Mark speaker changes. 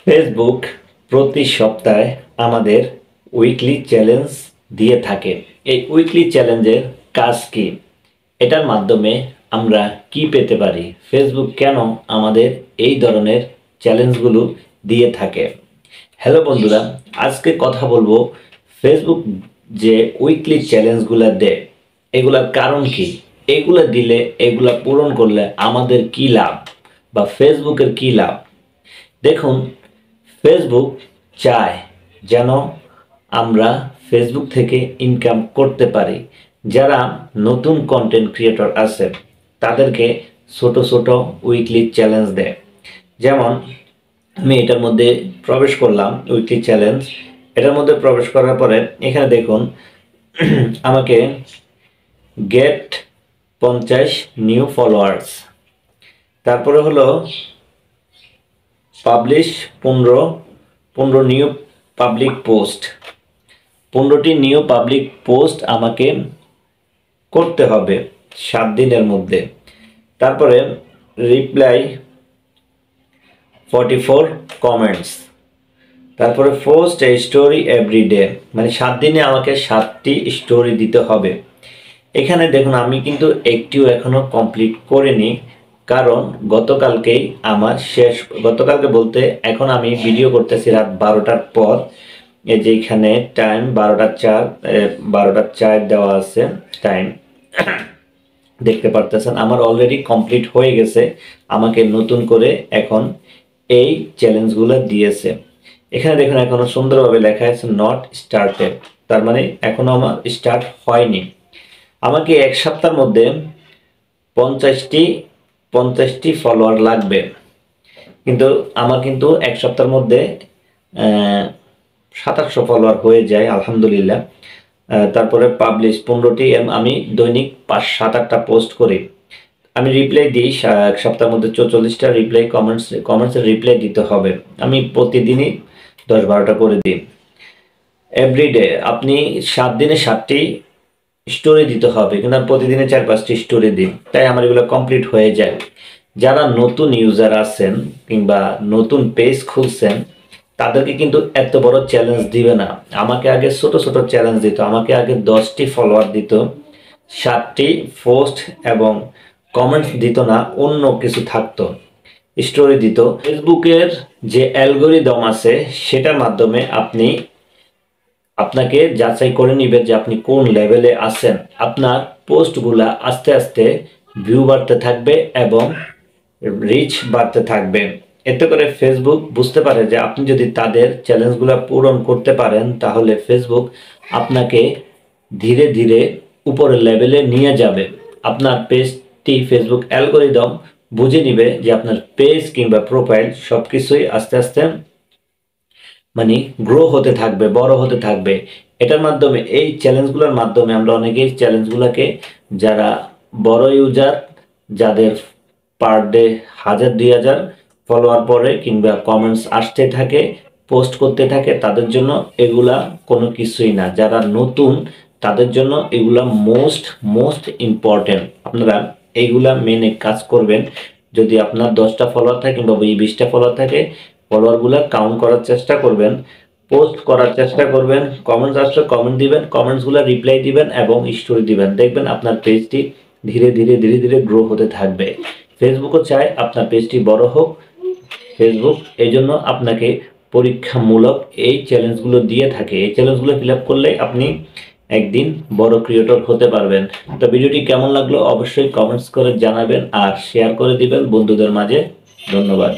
Speaker 1: Facebook প্রতি সপ্তাহে আমাদের উইকলি চ্যালেঞ্জ দিয়ে থাকে। এই উইকলি চ্যালেঞ্জের কাজ কি? এটার মাধ্যমে আমরা কি পেতে পারি? ফেসবুক কেন আমাদের এই ধরনের চ্যালেঞ্জগুলো দিয়ে থাকে? হ্যালো বন্ধুরা, আজকে কথা বলবো ফেসবুক যে উইকলি চ্যালেঞ্জগুলো দেয় এগুলার কারণ কি, এগুলা দিলে এগুলা পূরণ করলে আমাদের কি লাভ বা ফেসবুকের কি লাভ। দেখুন, ফেসবুক চায় যেন আমরা ফেসবুক থেকে ইনকাম করতে পারি। যারা নতুন কন্টেন্ট ক্রিয়েটর আছে তাদেরকে ছোট ছোট উইকলি চ্যালেঞ্জ দেয়। যেমন আমি এটার মধ্যে প্রবেশ করলাম, উইকলি চ্যালেঞ্জ। এটার মধ্যে প্রবেশ করার পরে এখানে দেখুন আমাকে গেট 50 নিউ ফলোয়ার্স, তারপরে হলো পাবলিশ 15 নিউ পাবলিক পোস্ট, 15টি নিউ পাবলিক পোস্ট আমাকে করতে হবে 7 দিনের মধ্যে। তারপরে রিপ্লাই 44 কমেন্টস, তারপরে পোস্ট এ স্টোরি এভরিডে, মানে 7 দিনে আমাকে 7টি স্টোরি দিতে হবে। এখানে দেখুন আমি কিন্তু একটিও এখনো কমপ্লিট করিনি, কারণ গতকালকেই আমার শেষ। গতকালকে বলতে এখন আমি ভিডিও করতেছি রাত 12টার পর। এই যে এখানে টাইম 12টা 4 দেওয়া আছে টাইম, দেখতে পারতেছেন আমার অলরেডি কমপ্লিট হয়ে গেছে। আমাকে নতুন করে এখন এই চ্যালেঞ্জগুলো দিয়েছে। এখানে দেখুন এখনো সুন্দরভাবে লেখা আছে নট স্টার্টেড, তার মানে এখনো আমার স্টার্ট হয়নি। আমাকে এক সপ্তাহের মধ্যে 50টি ফলোয়ার লাগবে, কিন্তু আমার কিন্তু এক সপ্তাহের মধ্যে 2700 ফলোয়ার হয়ে যায় আলহামদুলিল্লাহ। তারপরে পাবলিশ 15টি, আমি দৈনিক 5-7-8টা পোস্ট করি। আমি রিপ্লাই দিই এক সপ্তাহের মধ্যে 44টা রিপ্লাই, কমেন্টসের রিপ্লাই দিতে হবে। আমি প্রতিদিনই 10-12টা করে দিই। এভরিডে আপনি 7 দিনে 7টি স্টোরি দিতে হবে, কিন্তু আমি প্রতিদিনে 4-5টি স্টোরি দিই, তাই আমার এগুলো কমপ্লিট হয়ে যায়। যারা নতুন ইউজার আছেন কিংবা নতুন পেজ খুলছেন তাদেরকে কিন্তু এত বড় চ্যালেঞ্জ দিবে না। আমাকে আগে ছোট ছোট চ্যালেঞ্জ দিত। আমাকে আগে 10টি ফলোয়ার দিত, 7টি পোস্ট এবং কমেন্টস দিত না, অন্য কিছু থাকতো, স্টোরি দিত। ফেসবুকের যে অ্যালগরিদম আছে সেটার মাধ্যমে আপনাকে যাচাই করে নিবে যে আপনি কোন লেভেলে আছেন। আপনার পোস্টগুলা আস্তে আস্তে ভিউ বাড়তে থাকবে এবং রিচ বাড়তে থাকবে। এতে করে ফেসবুক বুঝতে পারে যে আপনি যদি তাদের চ্যালেঞ্জগুলো পূরণ করতে পারেন তাহলে ফেসবুক আপনাকে ধীরে ধীরে উপরের লেভেলে নিয়ে যাবে। আপনার পেজটি ফেসবুক অ্যালগরিদম বুঝে নিবে যে আপনার পেজ কিংবা প্রোফাইল সব কিছুই আস্তে আস্তে মানে গ্রো হতে থাকবে, বড় হতে থাকবে। এটার মাধ্যমে, এই চ্যালেঞ্জগুলোর মাধ্যমে আমরা অনেকেই চ্যালেঞ্জগুলোকে, যারা বড় ইউজার যাদের পার ডে 1000-2000 ফলোয়ার পরে কিংবা কমেন্টস আসতে থাকে, পোস্ট করতে থাকে, তাদের জন্য এগুলা কোনো কিছুই না। যারা নতুন তাদের জন্য এগুলা মোস্ট ইম্পর্টেন্ট। আপনারা এইগুলা মেনে কাজ করবেন। যদি আপনার 10টা ফলোয়ার থাকে কিংবা 20টা ফলোয়ার থাকে, ফলোয়ারগুলো কাউন্ট করার চেষ্টা করবেন, পোস্ট করার চেষ্টা করবেন, কমেন্টস আসলে কমেন্ট দিবেন, কমেন্টসগুলো রিপ্লাই দিবেন এবং স্টোরি দিবেন। দেখবেন আপনার পেজটি ধীরে ধীরে গ্রো হতে থাকবে। ফেসবুকও চায় আপনার পেজটি বড় হোক। ফেসবুক এই জন্য আপনাকে পরীক্ষামূলক এই চ্যালেঞ্জগুলো দিয়ে থাকে। এই চ্যালেঞ্জগুলো ফিল আপ করলে আপনি একদিন বড় ক্রিয়েটর হতে পারবেন। তো ভিডিওটি কেমন লাগলো অবশ্যই কমেন্টস করে জানাবেন আর শেয়ার করে দিবেন বন্ধুদের মাঝে। ধন্যবাদ।